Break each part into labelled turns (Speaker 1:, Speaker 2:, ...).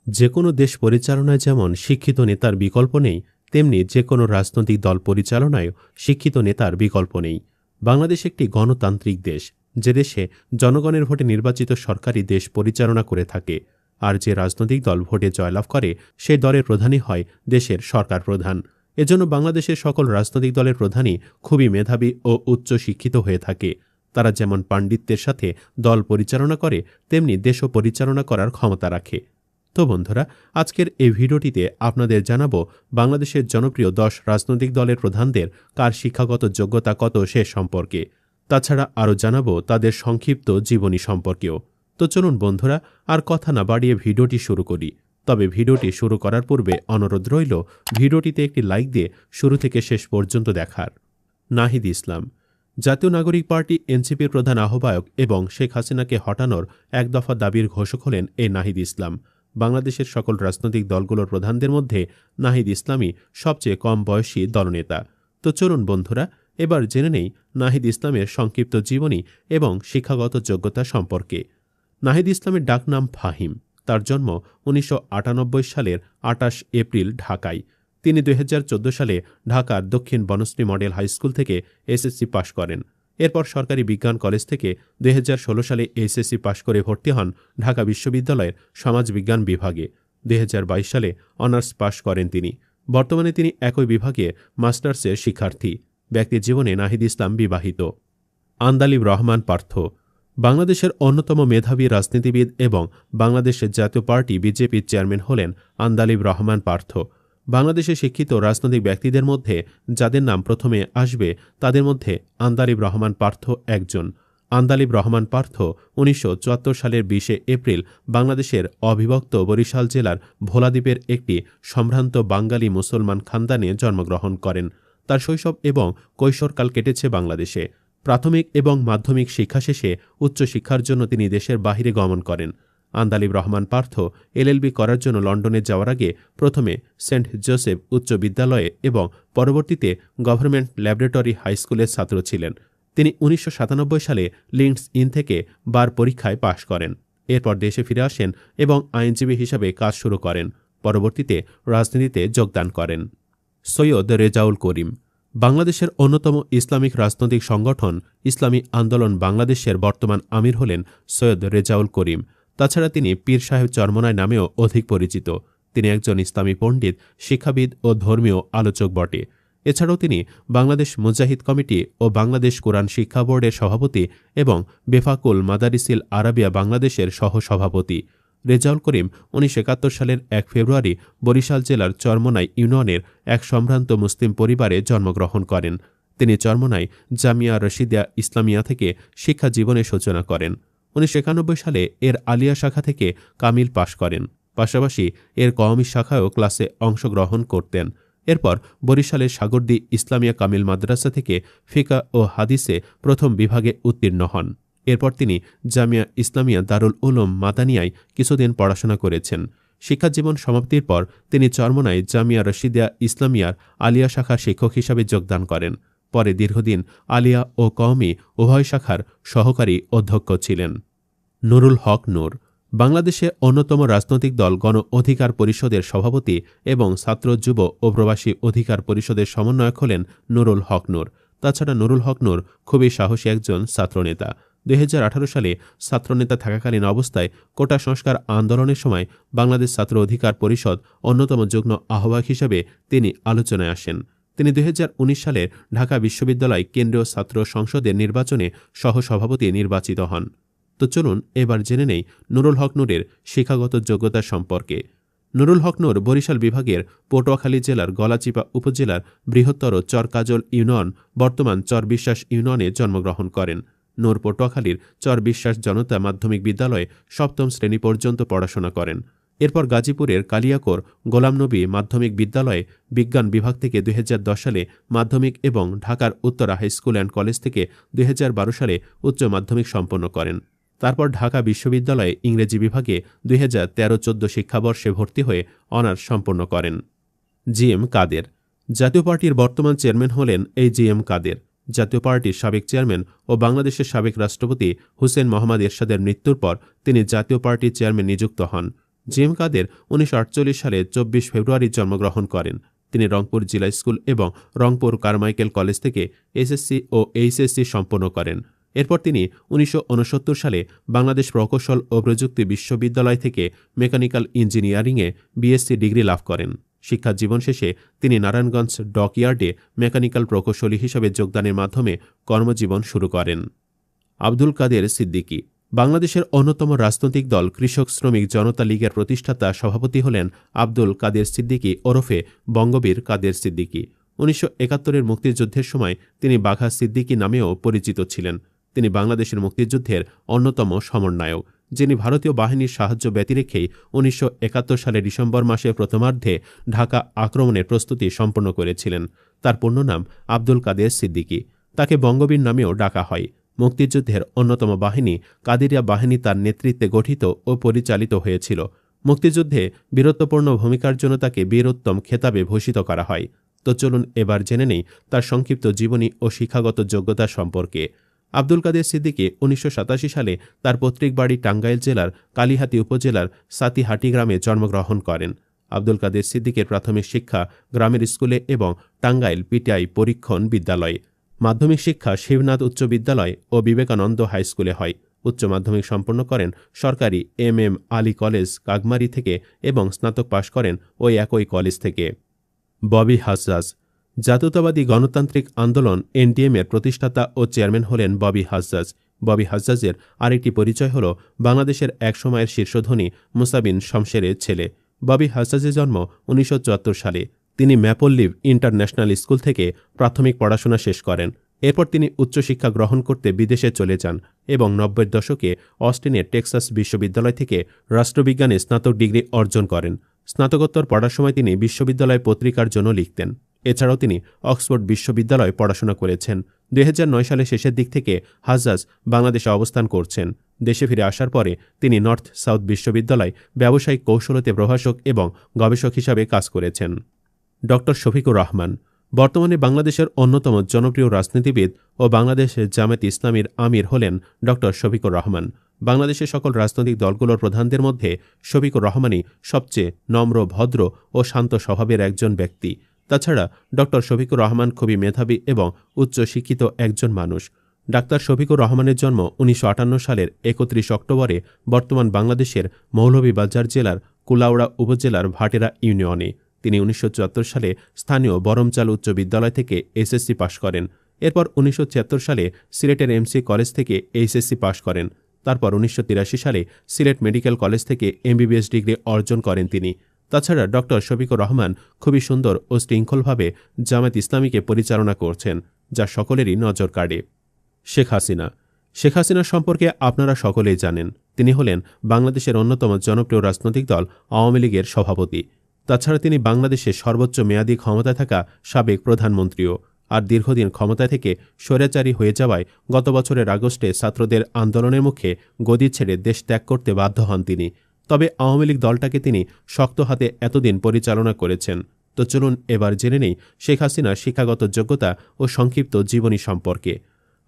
Speaker 1: যে কোনো দেশ পরিচালনায় যেমন শিক্ষিত নেতার বিকল্প নেই, তেমনি যে কোনো রাজনৈতিক দল পরিচালনায়ও শিক্ষিত নেতার বিকল্প নেই। বাংলাদেশ একটি গণতান্ত্রিক দেশ, যে দেশে জনগণের ভোটে নির্বাচিত সরকারই দেশ পরিচালনা করে থাকে। আর যে রাজনৈতিক দল ভোটে জয়লাভ করে, সেই দলের প্রধানই হয় দেশের সরকার প্রধান। এজন্য বাংলাদেশের সকল রাজনৈতিক দলের প্রধানই খুবই মেধাবী ও উচ্চ শিক্ষিত হয়ে থাকে। তারা যেমন পাণ্ডিত্যের সাথে দল পরিচালনা করে, তেমনি দেশও পরিচালনা করার ক্ষমতা রাখে। তো বন্ধুরা, আজকের এই ভিডিওটিতে আপনাদের জানাবো বাংলাদেশের জনপ্রিয় 10 রাজনৈতিক দলের প্রধানদের কার শিক্ষাগত যোগ্যতা কত সে সম্পর্কে। তাছাড়া আরও জানাবো তাদের সংক্ষিপ্ত জীবনী সম্পর্কেও। তো চলুন বন্ধুরা, আর কথা না বাড়িয়ে ভিডিওটি শুরু করি। তবে ভিডিওটি শুরু করার পূর্বে অনুরোধ রইল ভিডিওটিতে একটি লাইক দিয়ে শুরু থেকে শেষ পর্যন্ত দেখার। নাহিদ ইসলাম জাতীয় নাগরিক পার্টি এনসিপির প্রধান আহ্বায়ক এবং শেখ হাসিনাকে হটানোর এক দফা দাবির ঘোষক হলেন এই নাহিদ ইসলাম। বাংলাদেশের সকল রাজনৈতিক দলগুলোর প্রধানদের মধ্যে নাহিদ ইসলামই সবচেয়ে কম বয়সী দলনেতা। তো চলুন বন্ধুরা, এবার জেনে নেই নাহিদ ইসলামের সংক্ষিপ্ত জীবনী এবং শিক্ষাগত যোগ্যতা সম্পর্কে। নাহিদ ইসলামের ডাকনাম ফাহিম। তার জন্ম 1998 সালের 28 এপ্রিল ঢাকায়। তিনি 2014 সালে ঢাকার দক্ষিণ বনশ্রী মডেল হাইস্কুল থেকে এসএসসি পাশ করেন। এরপর সরকারি বিজ্ঞান কলেজ থেকে 2016 সালে এসএসসি পাশ করে ভর্তি হন ঢাকা বিশ্ববিদ্যালয়ের সমাজবিজ্ঞান বিভাগে। 2022 সালে অনার্স পাশ করেন তিনি। বর্তমানে তিনি একই বিভাগে মাস্টার্সের শিক্ষার্থী। ব্যক্তির জীবনে নাহিদ ইসলাম বিবাহিত। আন্দালিব রহমান পার্থ বাংলাদেশের অন্যতম মেধাবী রাজনীতিবিদ এবং বাংলাদেশের জাতীয় পার্টি বিজেপির চেয়ারম্যান হলেন আন্দালিব রহমান পার্থ। বাংলাদেশে শিক্ষিত রাজনৈতিক ব্যক্তিদের মধ্যে যাদের নাম প্রথমে আসবে, তাদের মধ্যে আন্দালিব রহমান পার্থ একজন। আন্দালিব রহমান পার্থ 1974 সালের 20 এপ্রিল বাংলাদেশের অবিভক্ত বরিশাল জেলার ভোলাদ্বীপের একটি সম্ভ্রান্ত বাঙালি মুসলমান খানদানে জন্মগ্রহণ করেন। তার শৈশব এবং কৈশোরকাল কেটেছে বাংলাদেশে। প্রাথমিক এবং মাধ্যমিক শিক্ষা শেষে উচ্চশিক্ষার জন্য তিনি দেশের বাহিরে গমন করেন। আন্দালিব রহমান পার্থ এলএলবি করার জন্য লন্ডনে যাওয়ার আগে প্রথমে সেন্ট জোসেফ উচ্চ বিদ্যালয়ে এবং পরবর্তীতে গভর্নমেন্ট ল্যাবরেটরি হাইস্কুলের ছাত্র ছিলেন। তিনি 1997 সালে লিঙ্কস ইন থেকে বার পরীক্ষায় পাশ করেন। এরপর দেশে ফিরে আসেন এবং আইনজীবী হিসাবে কাজ শুরু করেন। পরবর্তীতে রাজনীতিতে যোগদান করেন। সৈয়দ রেজাউল করিম বাংলাদেশের অন্যতম ইসলামিক রাজনৈতিক সংগঠন ইসলামী আন্দোলন বাংলাদেশের বর্তমান আমির হলেন সৈয়দ রেজাউল করিম। তাছাড়া তিনি পীর সাহেব চরমনায় নামেও অধিক পরিচিত। তিনি একজন ইসলামী পণ্ডিত, শিক্ষাবিদ ও ধর্মীয় আলোচক বটে। এছাড়াও তিনি বাংলাদেশ মুজাহিদ কমিটি ও বাংলাদেশ কোরআন শিক্ষা বোর্ডের সভাপতি এবং বেফাকুল মাদারিসিল আরাবিয়া বাংলাদেশের সহসভাপতি। রেজাউল করিম 1971 সালের 1 ফেব্রুয়ারি বরিশাল জেলার চরমনাই ইউনিয়নের এক সম্ভ্রান্ত মুসলিম পরিবারে জন্মগ্রহণ করেন। তিনি চরমনাই জামিয়া রশিদিয়া ইসলামিয়া থেকে শিক্ষা জীবনের সূচনা করেন। 1991 সালে এর আলিয়া শাখা থেকে কামিল পাশ করেন। পাশাপাশি এর কওমি শাখায়ও ক্লাসে অংশগ্রহণ করতেন। এরপর বরিশালের সাগরদী ইসলামিয়া কামিল মাদ্রাসা থেকে ফিকা ও হাদিসে প্রথম বিভাগে উত্তীর্ণ হন। এরপর তিনি জামিয়া ইসলামিয়া দারুল উলুম মাদানিয়ায় কিছুদিন পড়াশোনা করেছেন। শিক্ষাজীবন সমাপ্তির পর তিনি চরমনাই জামিয়া রশিদিয়া ইসলামিয়ার আলিয়া শাখার শিক্ষক হিসাবে যোগদান করেন। পরে দীর্ঘদিন আলিয়া ও কওমি উভয় শাখার সহকারী অধ্যক্ষ ছিলেন। নুরুল হক নূর বাংলাদেশে অন্যতম রাজনৈতিক দল গণ অধিকার পরিষদের সভাপতি এবং ছাত্র যুব ও প্রবাসী অধিকার পরিষদের সমন্বয়ক হলেন নুরুল হক নূর। তাছাড়া নুরুল হক নূর খুবই সাহসী একজন ছাত্রনেতা। 2018 সালে ছাত্রনেতা থাকাকালীন অবস্থায় কোটা সংস্কার আন্দোলনের সময় বাংলাদেশ ছাত্র অধিকার পরিষদ অন্যতম যুগ্ম আহ্বায়ক হিসেবে তিনি আলোচনায় আসেন। তিনি 2019 সালে ঢাকা বিশ্ববিদ্যালয় কেন্দ্রীয় ছাত্র সংসদের নির্বাচনে সহসভাপতি নির্বাচিত হন। তো চলুন এবার জেনে নেই নুরুল হক নূরের শিক্ষাগত যোগ্যতা সম্পর্কে। নুরুল হক নূর বরিশাল বিভাগের পটুয়াখালী জেলার গলাচিপা উপজেলার বৃহত্তর চরকাজল ইউনিয়ন বর্তমান চরবিশ্বাস ইউনিয়নে জন্মগ্রহণ করেন। নূর পটুয়াখালীর চরবিশ্বাস জনতা মাধ্যমিক বিদ্যালয়ে 7ম শ্রেণী পর্যন্ত পড়াশোনা করেন। এরপর গাজীপুরের কালিয়াকোর গোলাম নবী মাধ্যমিক বিদ্যালয়ে বিজ্ঞান বিভাগ থেকে 2010 সালে মাধ্যমিক এবং ঢাকার উত্তরা হাইস্কুল অ্যান্ড কলেজ থেকে 2012 সালে উচ্চ মাধ্যমিক সম্পন্ন করেন। তারপর ঢাকা বিশ্ববিদ্যালয়ে ইংরেজি বিভাগে 2013-14 শিক্ষাবর্ষে ভর্তি হয়ে অনার্স সম্পন্ন করেন। জি এম কাদের জাতীয় পার্টির বর্তমান চেয়ারম্যান হলেন এই জি এম কাদের। জাতীয় পার্টির সাবেক চেয়ারম্যান ও বাংলাদেশের সাবেক রাষ্ট্রপতি হুসেন মোহাম্মদ এরশাদের মৃত্যুর পর তিনি জাতীয় পার্টির চেয়ারম্যান নিযুক্ত হন। জিএম কাদের 1948 সালে 24 ফেব্রুয়ারি জন্মগ্রহণ করেন। তিনি রংপুর জিলা স্কুল এবং রংপুর কারমাইকেল কলেজ থেকে এসএসসি ও এইচএসসি সম্পন্ন করেন। এরপর তিনি 1969 সালে বাংলাদেশ প্রকৌশল ও প্রযুক্তি বিশ্ববিদ্যালয় থেকে মেকানিক্যাল ইঞ্জিনিয়ারিংয়ে বিএসসি ডিগ্রি লাভ করেন। শিক্ষা জীবন শেষে তিনি নারায়ণগঞ্জ ডকইয়ার্ডে মেকানিক্যাল প্রকৌশলী হিসেবে যোগদানের মাধ্যমে কর্মজীবন শুরু করেন। আব্দুল কাদের সিদ্দিকী বাংলাদেশের অন্যতম রাজনৈতিক দল কৃষক শ্রমিক জনতা লীগের প্রতিষ্ঠাতা সভাপতি হলেন আব্দুল কাদের সিদ্দিকী ওরফে বঙ্গবীর কাদের সিদ্দিকী। 1971-এর মুক্তিযুদ্ধের সময় তিনি বাঘা সিদ্দিকী নামেও পরিচিত ছিলেন। তিনি বাংলাদেশের মুক্তিযুদ্ধের অন্যতম সমন্বয়ক, যিনি ভারতীয় বাহিনীর সাহায্য ব্যতি রেখেই 1971 সালের ডিসেম্বর মাসের প্রথমার্ধে ঢাকা আক্রমণের প্রস্তুতি সম্পন্ন করেছিলেন। তার পূর্ণ নাম আব্দুল কাদের সিদ্দিকী। তাকে বঙ্গবীর নামেও ডাকা হয়। মুক্তিযুদ্ধের অন্যতম বাহিনী কাদেরিয়া বাহিনী তার নেতৃত্বে গঠিত ও পরিচালিত হয়েছিল। মুক্তিযুদ্ধে বীরত্বপূর্ণ ভূমিকার জন্য তাকে বীরোত্তম খেতাবে ভূষিত করা হয়। তো চলুন এবার জেনে নেই তার সংক্ষিপ্ত জীবনী ও শিক্ষাগত যোগ্যতা সম্পর্কে। আব্দুল কাদের সিদ্দিকী 1987 সালে তার পৈতৃক বাড়ি টাঙ্গাইল জেলার কালিহাতী উপজেলার সাতিহাটি গ্রামে জন্মগ্রহণ করেন। আব্দুল কাদের সিদ্দিকীর প্রাথমিক শিক্ষা গ্রামের স্কুলে এবং টাঙ্গাইল পিটিআই পরীক্ষণ বিদ্যালয়ে। মাধ্যমিক শিক্ষা শিবনাথ উচ্চ বিদ্যালয় ও বিবেকানন্দ হাইস্কুলে হয়। উচ্চ মাধ্যমিক সম্পন্ন করেন সরকারি MM আলী কলেজ কাগমারি থেকে এবং স্নাতক পাশ করেন ওই একই কলেজ থেকে। ববি হাজ্জাজ জাতীয়তাবাদী গণতান্ত্রিক আন্দোলন NDM এর প্রতিষ্ঠাতা ও চেয়ারম্যান হলেন ববি হাজ্জাজ। ববি হাজ্জাজের আরেকটি পরিচয় হল বাংলাদেশের একসময়ের শীর্ষধনী মুসা বিন শমশেরের ছেলে। ববি হাজ্জাজের জন্ম 1974 সালে। তিনি ম্যাপল লিভ ইন্টারন্যাশনাল স্কুল থেকে প্রাথমিক পড়াশোনা শেষ করেন। এরপর তিনি উচ্চশিক্ষা গ্রহণ করতে বিদেশে চলে যান এবং 90-এর দশকে অস্টিনের টেক্সাস বিশ্ববিদ্যালয় থেকে রাষ্ট্রবিজ্ঞানে স্নাতক ডিগ্রি অর্জন করেন। স্নাতকোত্তর পড়ার সময় তিনি বিশ্ববিদ্যালয় পত্রিকার জন্য লিখতেন। এছাড়াও তিনি অক্সফোর্ড বিশ্ববিদ্যালয়ে পড়াশোনা করেছেন। 2009 সালের শেষের দিক থেকে হাজ্জাজ বাংলাদেশে অবস্থান করছেন। দেশে ফিরে আসার পরে তিনি নর্থ সাউথ বিশ্ববিদ্যালয় ব্যবসায়িক কৌশলতে প্রভাষক এবং গবেষক হিসাবে কাজ করেছেন। ড. শফিকুর রহমান বর্তমানে বাংলাদেশের অন্যতম জনপ্রিয় রাজনীতিবিদ ও বাংলাদেশের জামায়াতে ইসলামীর আমির হলেন ড. শফিকুর রহমান। বাংলাদেশের সকল রাজনৈতিক দলগুলোর প্রধানদের মধ্যে শফিকুর রহমানই সবচেয়ে নম্র, ভদ্র ও শান্ত স্বভাবের একজন ব্যক্তি। তাছাড়া ড. শফিকুর রহমান খুবই মেধাবী এবং উচ্চ শিক্ষিত একজন মানুষ। ডাক্তার শফিকুর রহমানের জন্ম 1958 সালের 31 অক্টোবরে বর্তমান বাংলাদেশের মৌলভীবাজার জেলার কুলাউড়া উপজেলার ভাটেরা ইউনিয়নে। তিনি 1974 সালে স্থানীয় বরমচাল উচ্চ বিদ্যালয় থেকে SSC পাশ করেন। এরপর 1976 সালে সিলেটের MC কলেজ থেকে HSC পাশ করেন। তারপর 1983 সালে সিলেট মেডিকেল কলেজ থেকে MBBS ডিগ্রি অর্জন করেন তিনি। তাছাড়া ড. শফিকুর রহমান খুবই সুন্দর ও শৃঙ্খলভাবে জামায়াত ইসলামীকে পরিচালনা করছেন, যা সকলেরই নজর কাড়ে। শেখ হাসিনা সম্পর্কে আপনারা সকলেই জানেন। তিনি হলেন বাংলাদেশের অন্যতম জনপ্রিয় রাজনৈতিক দল আওয়ামী লীগের সভাপতি। তাছাড়া তিনি বাংলাদেশের সর্বোচ্চ মেয়াদী ক্ষমতায় থাকা সাবেক প্রধানমন্ত্রীও। আর দীর্ঘদিন ক্ষমতায় থেকে স্বৈরাচারী হয়ে যাওয়ায় গত বছরের আগস্টে ছাত্রদের আন্দোলনের মুখে গদি ছেড়ে দেশ ত্যাগ করতে বাধ্য হন তিনি। তবে আওয়ামী লীগ দলটাকে তিনি শক্ত হাতে এতদিন পরিচালনা করেছেন। তো চলুন এবার জেনে নেই শেখ হাসিনার শিক্ষাগত যোগ্যতা ও সংক্ষিপ্ত জীবনী সম্পর্কে।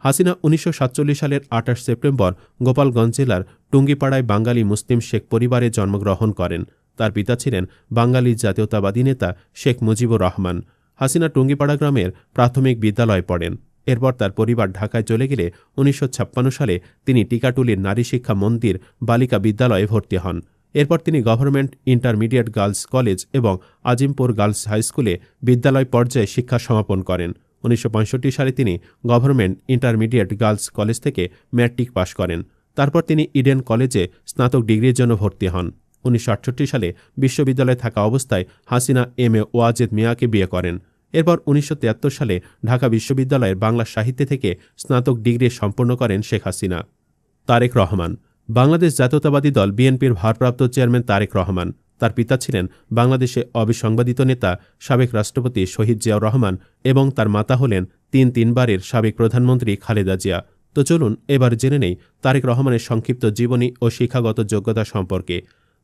Speaker 1: হাসিনা 1947 সালের 28 সেপ্টেম্বর গোপালগঞ্জ জেলার টুঙ্গিপাড়ায় বাঙালি মুসলিম শেখ পরিবারে জন্মগ্রহণ করেন। তার পিতা ছিলেন বাঙালি জাতীয়তাবাদী নেতা শেখ মুজিবুর রহমান। হাসিনা টুঙ্গিপাড়া গ্রামের প্রাথমিক বিদ্যালয়ে পড়েন। এরপর তার পরিবার ঢাকায় চলে গেলে 1956 সালে তিনি টিকাটুলির নারী শিক্ষা মন্দির বালিকা বিদ্যালয়ে ভর্তি হন। এরপর তিনি গভর্নমেন্ট ইন্টারমিডিয়েট গার্লস কলেজ এবং আজিমপুর গার্লস হাইস্কুলে বিদ্যালয় পর্যায়ে শিক্ষা সমাপন করেন। 1965 সালে তিনি গভর্নমেন্ট ইন্টারমিডিয়েট গার্লস কলেজ থেকে ম্যাট্রিক পাশ করেন। তারপর তিনি ইডেন কলেজে স্নাতক ডিগ্রির জন্য ভর্তি হন। 1968 সালে বিশ্ববিদ্যালয়ে থাকা অবস্থায় হাসিনা MA ওয়াজেদ মিয়াকে বিয়ে করেন। এরপর 1973 সালে ঢাকা বিশ্ববিদ্যালয়ের বাংলা সাহিত্য থেকে স্নাতক ডিগ্রি সম্পন্ন করেন শেখ হাসিনা। তারেক রহমান বাংলাদেশ জাতীয়তাবাদী দল বিএনপির ভারপ্রাপ্ত চেয়ারম্যান তারেক রহমান। তার পিতা ছিলেন বাংলাদেশে অবিসংবাদিত নেতা সাবেক রাষ্ট্রপতি শহীদ জিয়াউর রহমান এবং তার মাতা হলেন তিনবারের সাবেক প্রধানমন্ত্রী খালেদা জিয়া। তো চলুন এবার জেনে নেই তারেক রহমানের সংক্ষিপ্ত জীবনী ও শিক্ষাগত যোগ্যতা সম্পর্কে।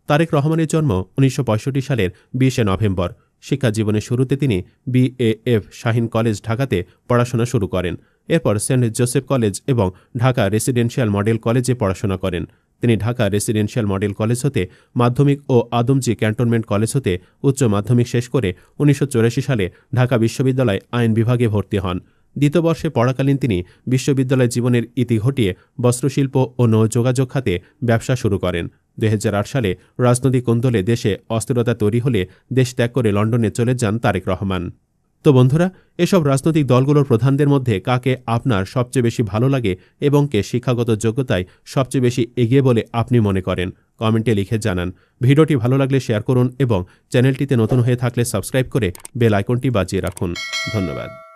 Speaker 1: তারেক রহমানের জন্ম 1965 সালের 20 নভেম্বর। শিক্ষা জীবনের শুরুতে তিনি BAF শাহীন কলেজ ঢাকাতে পড়াশোনা শুরু করেন। এরপর সেন্ট জোসেফ কলেজ এবং ঢাকা রেসিডেন্সিয়াল মডেল কলেজে পড়াশোনা করেন। তিনি ঢাকা রেসিডেন্সিয়াল মডেল কলেজ হতে মাধ্যমিক ও আদমজী ক্যান্টনমেন্ট কলেজ হতে উচ্চ মাধ্যমিক শেষ করে 1984 সালে ঢাকা বিশ্ববিদ্যালয় আইন বিভাগে ভর্তি হন। দ্বিতীয় বর্ষে পড়াকালীন তিনি বিশ্ববিদ্যালয় জীবনের ইতি ঘটিয়ে বস্ত্রশিল্প ও নৌযোগাযোগ খাতে ব্যবসা শুরু করেন। 2008 সালে রাজনৈতিক কোন্দলে দেশে অস্থিরতা তৈরি হলে দেশ ত্যাগ করে লন্ডনে চলে যান তারেক রহমান। তো বন্ধুরা, এসব রাজনৈতিক দলগুলোর প্রধানদের মধ্যে কাকে আপনার সবচেয়ে বেশি ভালো লাগে এবং কে শিক্ষাগত যোগ্যতায় সবচেয়ে বেশি এগিয়ে বলে আপনি মনে করেন, কমেন্টে লিখে জানান। ভিডিওটি ভালো লাগলে শেয়ার করুন এবং চ্যানেলটিতে নতুন হয়ে থাকলে সাবস্ক্রাইব করে বেল আইকনটি বাজিয়ে রাখুন। ধন্যবাদ।